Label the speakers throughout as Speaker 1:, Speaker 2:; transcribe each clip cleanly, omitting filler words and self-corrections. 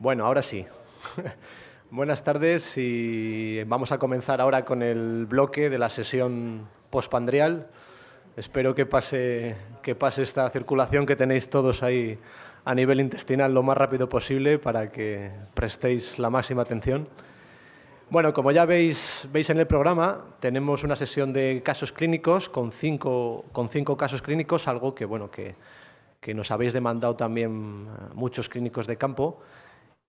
Speaker 1: Bueno, ahora sí. Buenas tardes y vamos a comenzar ahora con el bloque de la sesión postpandrial. Espero que pase esta circulación que tenéis todos ahí a nivel intestinal lo más rápido posible para que prestéis la máxima atención. Bueno, como ya veis en el programa, tenemos una sesión de casos clínicos con cinco casos clínicos, algo que nos habéis demandado también muchos clínicos de campo.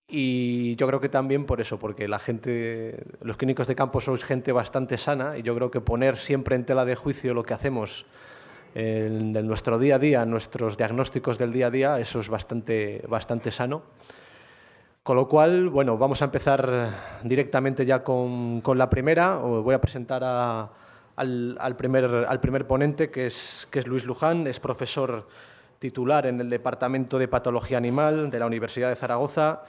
Speaker 1: Y yo creo que también por eso, porque los clínicos de campo sois gente bastante sana, y yo creo que poner siempre en tela de juicio lo que hacemos en nuestro día a día, nuestros diagnósticos del día a día, eso es bastante sano. Con lo cual, bueno, vamos a empezar directamente ya con la primera. Voy a presentar al primer ponente, que es Luis Luján. Es profesor titular en el Departamento de Patología Animal de la Universidad de Zaragoza.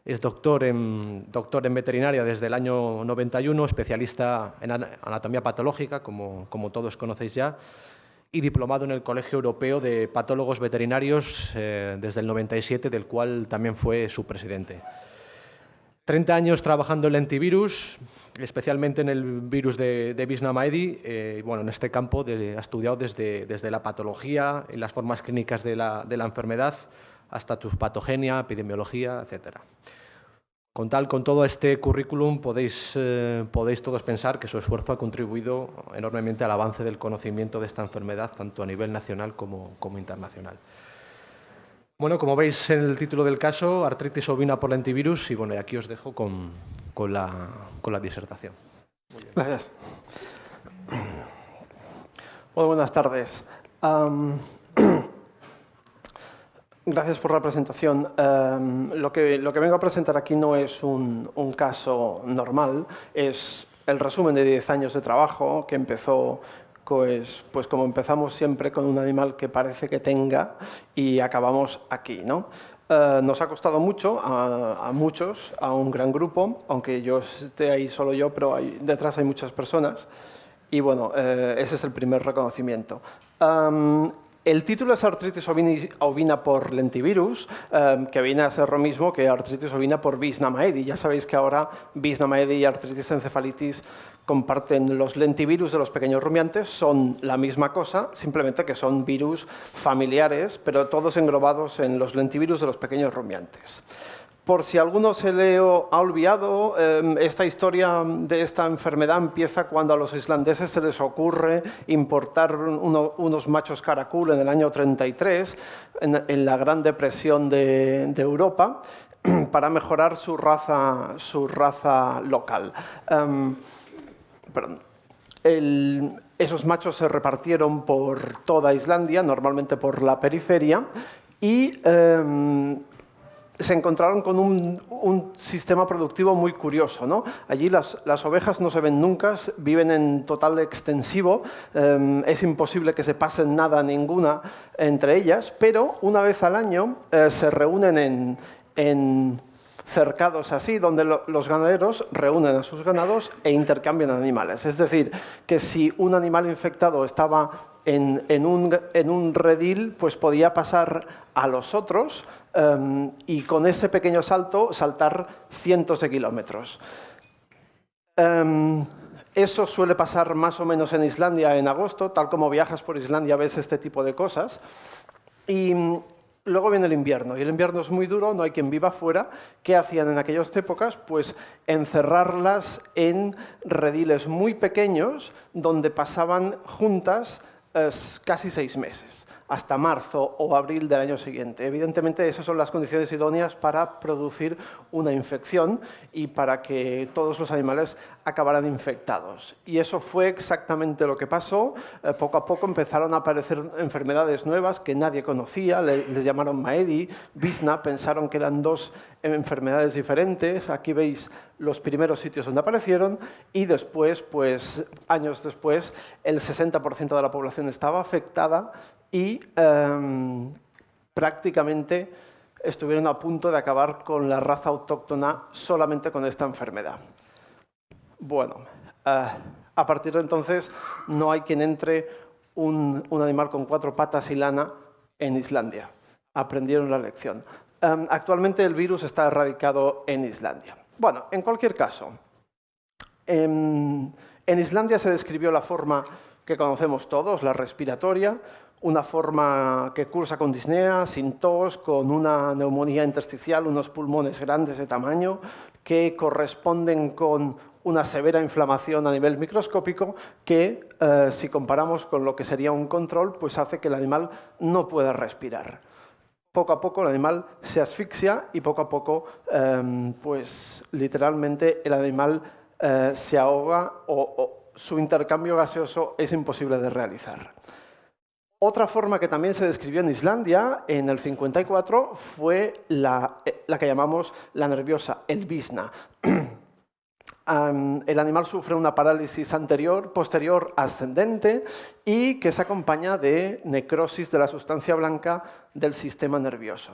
Speaker 1: Es doctor en veterinaria desde el año 91, especialista en anatomía patológica, como todos conocéis ya, y diplomado en el Colegio Europeo de Patólogos Veterinarios desde el 97, del cual también fue su presidente. 30 años trabajando en el antivirus, especialmente en el virus de Visna-Maedi. Bueno, en este campo ha estudiado desde la patología y las formas clínicas de la enfermedad hasta su patogenia, epidemiología, etcétera. Con todo este currículum podéis todos pensar que su esfuerzo ha contribuido enormemente al avance del conocimiento de esta enfermedad, tanto a nivel nacional como internacional. Bueno, como veis en el título del caso, artritis ovina por lentivirus, y bueno, y aquí os dejo con la disertación.
Speaker 2: Gracias. Bueno, buenas tardes. Gracias por la presentación. Lo que vengo a presentar aquí no es un caso normal, es el resumen de 10 años de trabajo que empezó, pues como empezamos siempre, con un animal que parece que tenga, y acabamos aquí, ¿no? Nos ha costado mucho a muchos, a un gran grupo, aunque yo esté ahí solo yo, pero detrás hay muchas personas. Y bueno, ese es el primer reconocimiento. El título es artritis ovina por lentivirus, que viene a ser lo mismo que artritis ovina por Visna-Maedi. Ya sabéis que ahora Visna-Maedi y artritis encefalitis comparten los lentivirus de los pequeños rumiantes, son la misma cosa, simplemente que son virus familiares, pero todos englobados en los lentivirus de los pequeños rumiantes. Por si alguno se le ha olvidado, esta historia de esta enfermedad empieza cuando a los islandeses se les ocurre importar unos machos caracul en el año 33, en la Gran Depresión de Europa, para mejorar su raza local. Esos machos se repartieron por toda Islandia, normalmente por la periferia, y se encontraron con un sistema productivo muy curioso, ¿no? Allí las ovejas no se ven nunca, viven en total extensivo, es imposible que se pasen ninguna entre ellas, pero una vez al año se reúnen en cercados así, donde los ganaderos reúnen a sus ganados e intercambian animales. Es decir, que si un animal infectado estaba en un redil, pues podía pasar a los otros y con ese pequeño salto saltar cientos de kilómetros. Eso suele pasar más o menos en Islandia en agosto, tal como viajas por Islandia ves este tipo de cosas. Y luego viene el invierno, y el invierno es muy duro, no hay quien viva fuera. ¿Qué hacían en aquellas épocas? Pues encerrarlas en rediles muy pequeños donde pasaban juntas casi 6 meses, hasta marzo o abril del año siguiente. Evidentemente, esas son las condiciones idóneas para producir una infección y para que todos los animales acabaran infectados. Y eso fue exactamente lo que pasó. Poco a poco empezaron a aparecer enfermedades nuevas que nadie conocía, les llamaron Maedi, Visna, pensaron que eran dos enfermedades diferentes. Aquí veis los primeros sitios donde aparecieron, y después, pues años después, el 60% de la población estaba afectada y prácticamente estuvieron a punto de acabar con la raza autóctona solamente con esta enfermedad. Bueno, a partir de entonces no hay quien entre un animal con 4 patas y lana en Islandia. Aprendieron la lección. Actualmente el virus está erradicado en Islandia. Bueno, en cualquier caso, en Islandia se describió la forma que conocemos todos, la respiratoria, una forma que cursa con disnea, sin tos, con una neumonía intersticial, unos pulmones grandes de tamaño, que corresponden con una severa inflamación a nivel microscópico que, si comparamos con lo que sería un control, pues hace que el animal no pueda respirar. Poco a poco el animal se asfixia y poco a poco, pues literalmente el animal se ahoga o su intercambio gaseoso es imposible de realizar. Otra forma que también se describió en Islandia en el 54 fue la que llamamos la nerviosa, el visna. El animal sufre una parálisis posterior ascendente y que se acompaña de necrosis de la sustancia blanca del sistema nervioso.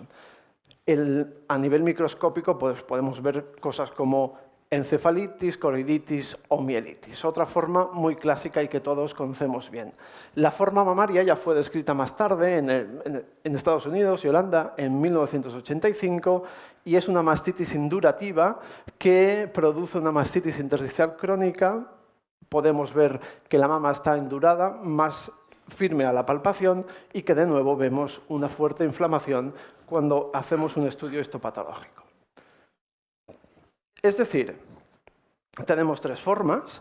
Speaker 2: A nivel microscópico pues, podemos ver cosas como encefalitis, coroiditis o mielitis. Otra forma muy clásica y que todos conocemos bien. La forma mamaria ya fue descrita más tarde en Estados Unidos y Holanda en 1985 y es una mastitis indurativa que produce una mastitis intersticial crónica. Podemos ver que la mama está endurada, más firme a la palpación y que de nuevo vemos una fuerte inflamación cuando hacemos un estudio histopatológico. Es decir, tenemos tres formas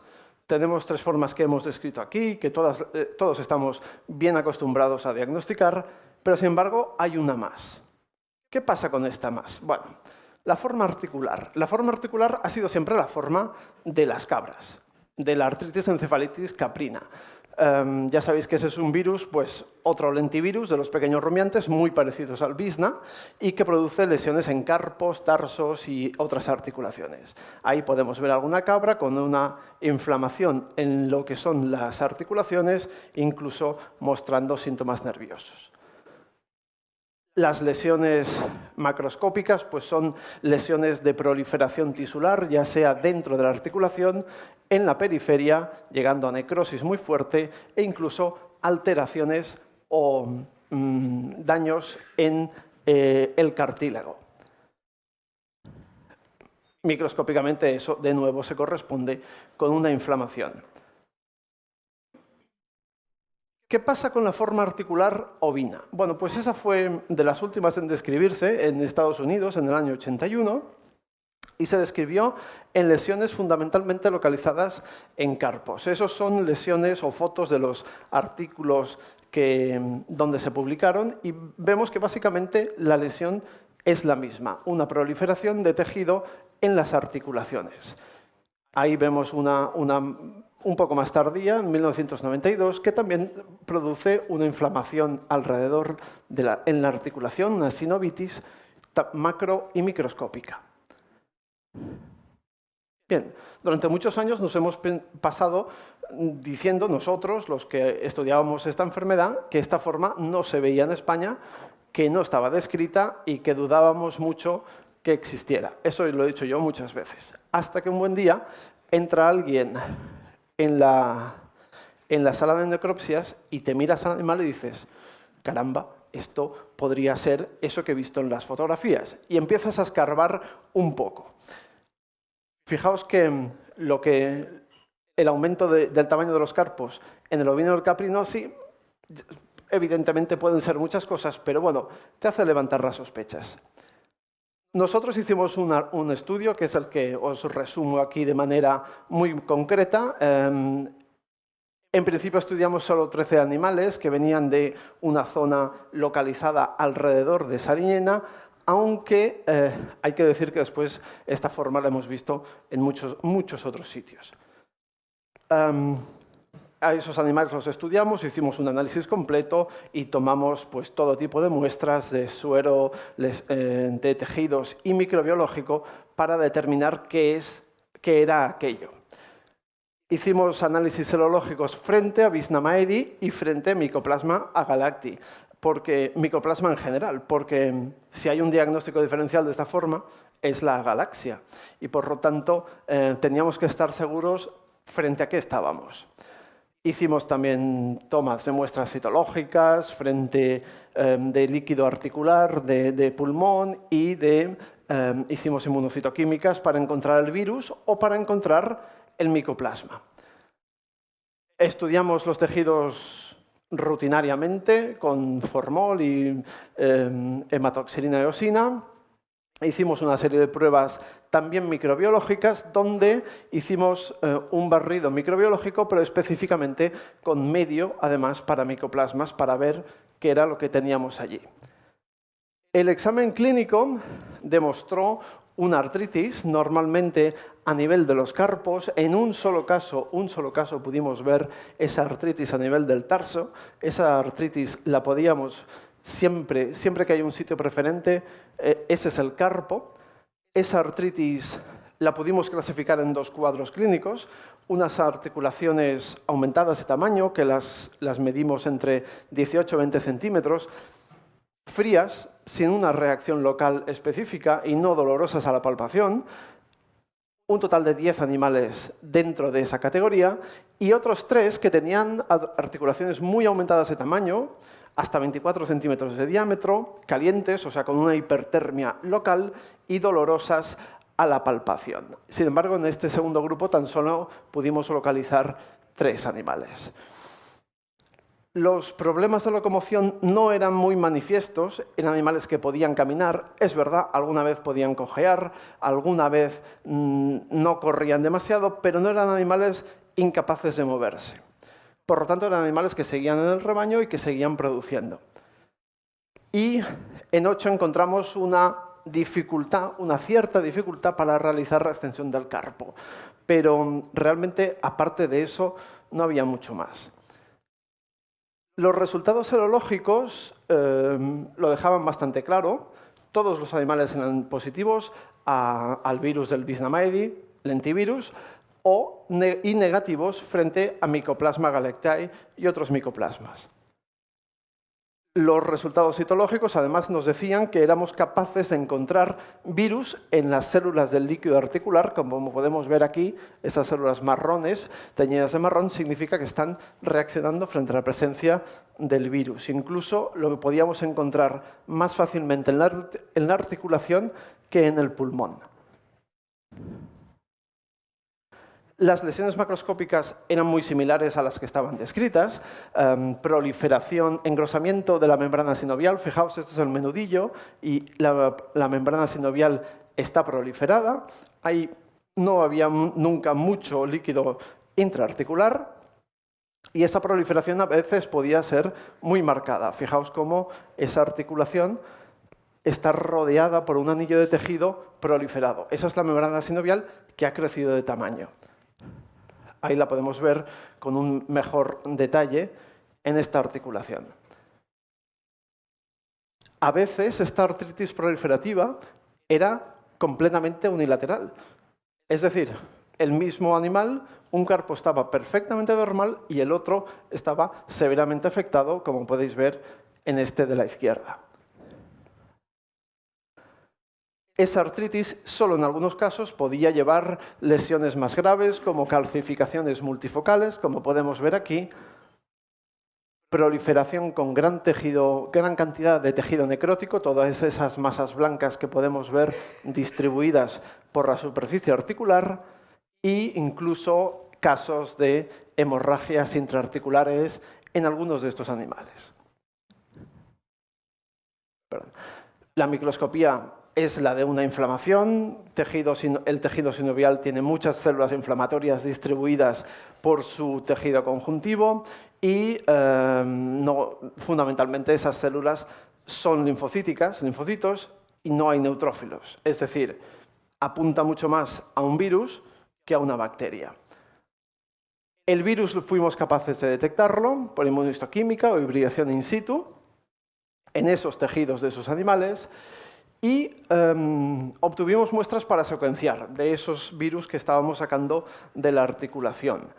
Speaker 2: que hemos descrito aquí, que todos estamos bien acostumbrados a diagnosticar, pero sin embargo hay una más. ¿Qué pasa con esta más? Bueno, la forma articular. La forma articular ha sido siempre la forma de las cabras, de la artritis encefalitis caprina. Ya sabéis que ese es un virus, pues otro lentivirus de los pequeños rumiantes, muy parecidos al visna, y que produce lesiones en carpos, tarsos y otras articulaciones. Ahí podemos ver alguna cabra con una inflamación en lo que son las articulaciones, incluso mostrando síntomas nerviosos. Las lesiones macroscópicas pues son lesiones de proliferación tisular, ya sea dentro de la articulación, en la periferia, llegando a necrosis muy fuerte e incluso alteraciones o daños en el cartílago. Microscópicamente eso de nuevo se corresponde con una inflamación. ¿Qué pasa con la forma articular ovina? Bueno, pues esa fue de las últimas en describirse en Estados Unidos en el año 81 y se describió en lesiones fundamentalmente localizadas en carpos. Esos son lesiones o fotos de los artículos donde se publicaron y vemos que básicamente la lesión es la misma, una proliferación de tejido en las articulaciones. Ahí vemos una un poco más tardía, en 1992, que también produce una inflamación alrededor en la articulación, una sinovitis macro y microscópica. Bien, durante muchos años nos hemos pasado diciendo nosotros, los que estudiábamos esta enfermedad, que esta forma no se veía en España, que no estaba descrita y que dudábamos mucho que existiera. Eso lo he dicho yo muchas veces. Hasta que un buen día entra alguien en la sala de necropsias y te miras al animal y dices, caramba, esto podría ser eso que he visto en las fotografías. Y empiezas a escarbar un poco. Fijaos que el aumento del tamaño de los carpos en el ovino y el caprino, sí, evidentemente pueden ser muchas cosas, pero bueno, te hace levantar las sospechas. Nosotros hicimos un estudio, que es el que os resumo aquí de manera muy concreta. En principio estudiamos solo 13 animales que venían de una zona localizada alrededor de Sariñena, aunque hay que decir que después esta forma la hemos visto en muchos otros sitios. A esos animales los estudiamos, hicimos un análisis completo y tomamos pues, todo tipo de muestras de suero, de tejidos y microbiológico para determinar qué era aquello. Hicimos análisis serológicos frente a Visna maedi y frente a Mycoplasma agalacti, Mycoplasma en general, porque si hay un diagnóstico diferencial de esta forma es la agalaxia y por lo tanto teníamos que estar seguros frente a qué estábamos. Hicimos también tomas de muestras citológicas frente de líquido articular, de pulmón y hicimos inmunocitoquímicas para encontrar el virus o para encontrar el micoplasma. Estudiamos los tejidos rutinariamente con formol y hematoxilina eosina. Hicimos una serie de pruebas también microbiológicas donde hicimos un barrido microbiológico, pero específicamente con medio, además, para micoplasmas, para ver qué era lo que teníamos allí. El examen clínico demostró una artritis, normalmente a nivel de los carpos. En un solo caso pudimos ver esa artritis a nivel del tarso. Esa artritis la podíamos siempre que hay un sitio preferente, ese es el carpo. Esa artritis la pudimos clasificar en dos cuadros clínicos, unas articulaciones aumentadas de tamaño, que las medimos entre 18 y 20 centímetros, frías, sin una reacción local específica y no dolorosas a la palpación, un total de 10 animales dentro de esa categoría y otros 3 que tenían articulaciones muy aumentadas de tamaño, hasta 24 centímetros de diámetro, calientes, o sea, con una hipertermia local y dolorosas a la palpación. Sin embargo, en este segundo grupo tan solo pudimos localizar 3 animales. Los problemas de locomoción no eran muy manifiestos en animales que podían caminar. Es verdad, alguna vez podían cojear, alguna vez no corrían demasiado, pero no eran animales incapaces de moverse. Por lo tanto, eran animales que seguían en el rebaño y que seguían produciendo. Y en 8 encontramos una cierta dificultad para realizar la extensión del carpo. Pero realmente, aparte de eso, no había mucho más. Los resultados serológicos lo dejaban bastante claro. Todos los animales eran positivos al virus del Visnamaidi, lentivirus, y negativos frente a Mycoplasma galectae y otros micoplasmas. Los resultados citológicos además nos decían que éramos capaces de encontrar virus en las células del líquido articular. Como podemos ver aquí, esas células marrones, teñidas de marrón, significa que están reaccionando frente a la presencia del virus. Incluso lo que podíamos encontrar más fácilmente en la articulación que en el pulmón. Las lesiones macroscópicas eran muy similares a las que estaban descritas. Proliferación, engrosamiento de la membrana sinovial. Fijaos, esto es el menudillo y la membrana sinovial está proliferada. Ahí no había nunca mucho líquido intraarticular y esa proliferación a veces podía ser muy marcada. Fijaos cómo esa articulación está rodeada por un anillo de tejido proliferado. Esa es la membrana sinovial que ha crecido de tamaño. Ahí la podemos ver con un mejor detalle en esta articulación. A veces esta artritis proliferativa era completamente unilateral. Es decir, el mismo animal, un carpo estaba perfectamente normal y el otro estaba severamente afectado, como podéis ver en este de la izquierda. Esa artritis solo en algunos casos podía llevar lesiones más graves como calcificaciones multifocales, como podemos ver aquí, proliferación con gran cantidad de tejido necrótico, todas esas masas blancas que podemos ver distribuidas por la superficie articular e incluso casos de hemorragias intraarticulares en algunos de estos animales. La microscopía es la de una inflamación. El tejido sinovial tiene muchas células inflamatorias distribuidas por su tejido conjuntivo y fundamentalmente esas células son linfocíticas, linfocitos, y no hay neutrófilos. Es decir, apunta mucho más a un virus que a una bacteria. El virus fuimos capaces de detectarlo por inmunohistoquímica o hibridación in situ en esos tejidos de esos animales y obtuvimos muestras para secuenciar de esos virus que estábamos sacando de la articulación.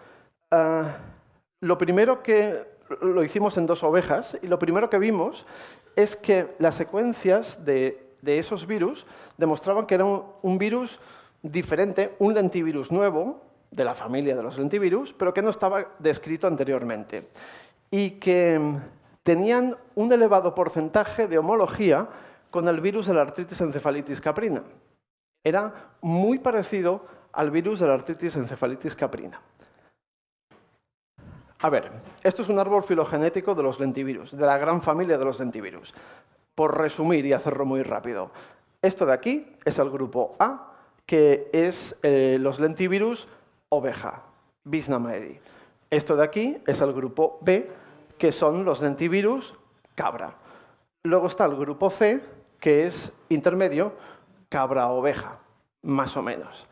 Speaker 2: Lo primero que lo hicimos en 2 ovejas y lo primero que vimos es que las secuencias de esos virus demostraban que era un virus diferente, un lentivirus nuevo, de la familia de los lentivirus, pero que no estaba descrito anteriormente, y que tenían un elevado porcentaje de homología con el virus de la artritis encefalitis caprina. Era muy parecido al virus de la artritis encefalitis caprina. A ver, esto es un árbol filogenético de los lentivirus, de la gran familia de los lentivirus. Por resumir y hacerlo muy rápido, esto de aquí es el grupo A, que es los lentivirus oveja, Visnamaedi. Esto de aquí es el grupo B, que son los lentivirus cabra. Luego está el grupo C, que es intermedio, cabra-oveja, más o menos.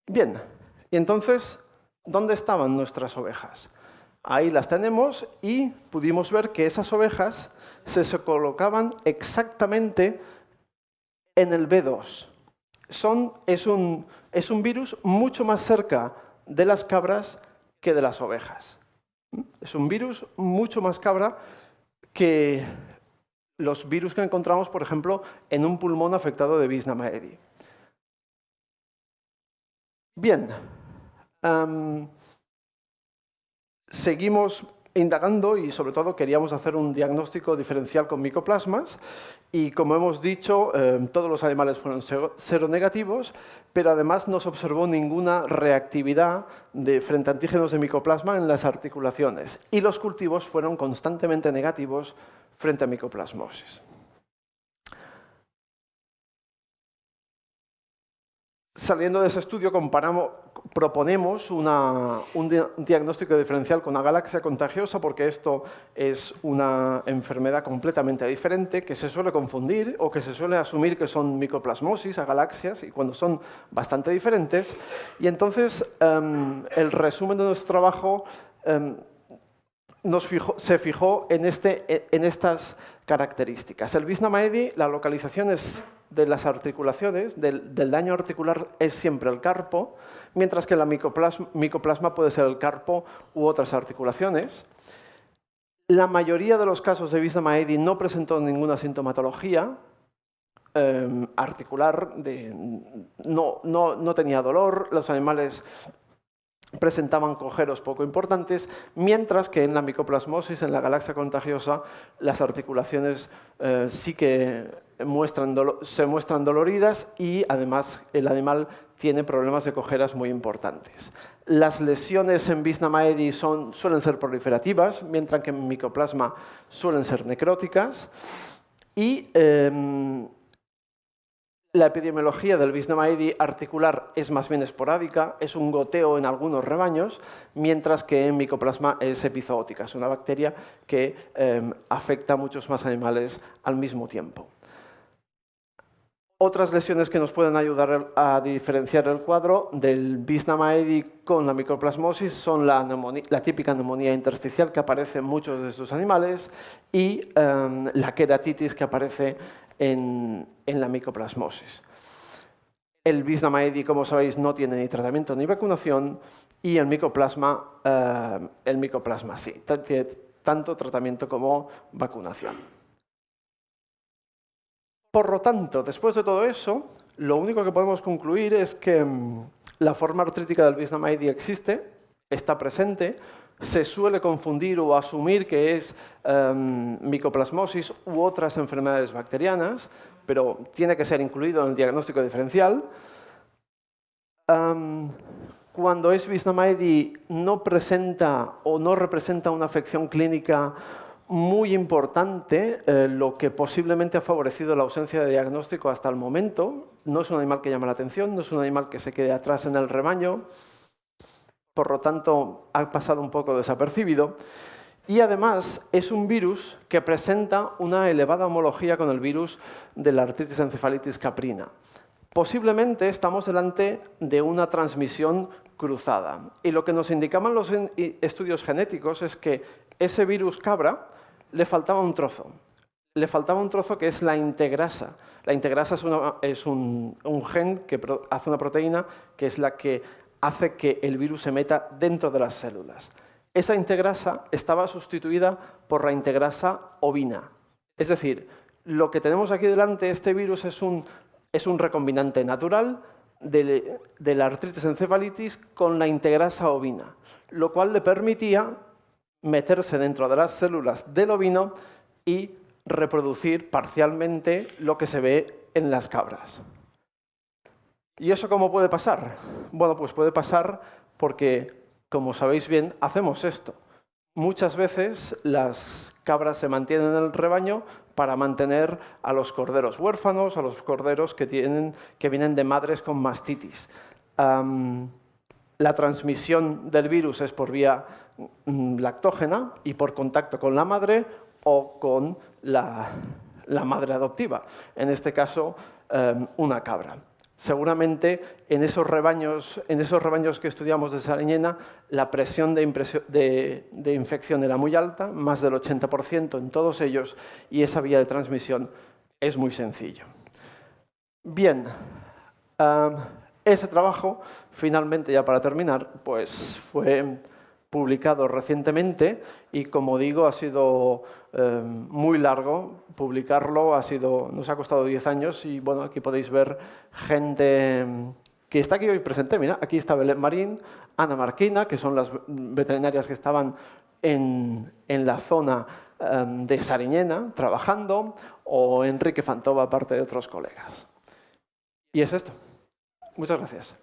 Speaker 2: Bien, y entonces, ¿dónde estaban nuestras ovejas? Ahí las tenemos y pudimos ver que esas ovejas se colocaban exactamente en el B2. Es un virus mucho más cerca de las cabras que de las ovejas. Es un virus mucho más cabra que los virus que encontramos, por ejemplo, en un pulmón afectado de Visnamaedi. Bien, seguimos indagando y sobre todo queríamos hacer un diagnóstico diferencial con micoplasmas y como hemos dicho, todos los animales fueron seronegativos, pero además no se observó ninguna reactividad frente a antígenos de micoplasma en las articulaciones y los cultivos fueron constantemente negativos frente a micoplasmosis. Saliendo de ese estudio, proponemos un diagnóstico diferencial con una galaxia contagiosa, porque esto es una enfermedad completamente diferente, que se suele confundir o que se suele asumir que son micoplasmosis, agalaxias, y cuando son bastante diferentes. Y entonces, el resumen de nuestro trabajo se fijó en estas características. El Visnamaedi, la localización de las articulaciones, del daño articular, es siempre el carpo, mientras que la micoplasma puede ser el carpo u otras articulaciones. La mayoría de los casos de Visnamaedi no presentó ninguna sintomatología articular, no tenía dolor, los animales presentaban cojeros poco importantes, mientras que en la micoplasmosis, en la galaxia contagiosa, las articulaciones sí que se muestran doloridas y además el animal tiene problemas de cojeras muy importantes. Las lesiones en Visnamaedi suelen ser proliferativas, mientras que en micoplasma suelen ser necróticas y la epidemiología del Visnamaedi articular es más bien esporádica, es un goteo en algunos rebaños, mientras que en micoplasma es epizootica, es una bacteria que afecta a muchos más animales al mismo tiempo. Otras lesiones que nos pueden ayudar a diferenciar el cuadro del Visnamaedi con la micoplasmosis son la típica neumonía intersticial que aparece en muchos de estos animales y la queratitis que aparece en la micoplasmosis. El Visnamaedi, como sabéis, no tiene ni tratamiento ni vacunación y el micoplasma sí, tiene tanto tratamiento como vacunación. Por lo tanto, después de todo eso, lo único que podemos concluir es que la forma artrítica del Visnamaedi existe, está presente, se suele confundir o asumir que es micoplasmosis u otras enfermedades bacterianas, pero tiene que ser incluido en el diagnóstico diferencial. Cuando es Visnamaedi no presenta o no representa una afección clínica muy importante, lo que posiblemente ha favorecido la ausencia de diagnóstico hasta el momento. No es un animal que llama la atención, no es un animal que se quede atrás en el rebaño, por lo tanto ha pasado un poco desapercibido. Y además es un virus que presenta una elevada homología con el virus de la artritis encefalitis caprina. Posiblemente estamos delante de una transmisión cruzada. Y lo que nos indicaban los estudios genéticos es que ese virus cabra le faltaba un trozo. Le faltaba un trozo que es la integrasa. La integrasa es un gen que hace una proteína que es la que hace que el virus se meta dentro de las células. Esa integrasa estaba sustituida por la integrasa ovina. Es decir, lo que tenemos aquí delante, este virus es un recombinante natural de la artritis encefalitis con la integrasa ovina, lo cual le permitía meterse dentro de las células del ovino y reproducir parcialmente lo que se ve en las cabras. ¿Y eso cómo puede pasar? Bueno, pues puede pasar porque, como sabéis bien, hacemos esto. Muchas veces las cabras se mantienen en el rebaño para mantener a los corderos huérfanos, a los corderos que vienen de madres con mastitis. La transmisión del virus es por vía lactógena y por contacto con la madre o con la madre adoptiva, en este caso una cabra. Seguramente en esos rebaños que estudiamos de Sariñena, la presión de infección era muy alta, más del 80% en todos ellos, y esa vía de transmisión es muy sencillo. Bien, ese trabajo, finalmente, ya para terminar, pues fue publicado recientemente y, como digo, ha sido muy largo publicarlo, nos ha costado 10 años y, bueno, aquí podéis ver gente que está aquí hoy presente. Mira, aquí está Belén Marín, Ana Marquina, que son las veterinarias que estaban en la zona de Sariñena trabajando, o Enrique Fantova, aparte de otros colegas. Y es esto. Muchas gracias.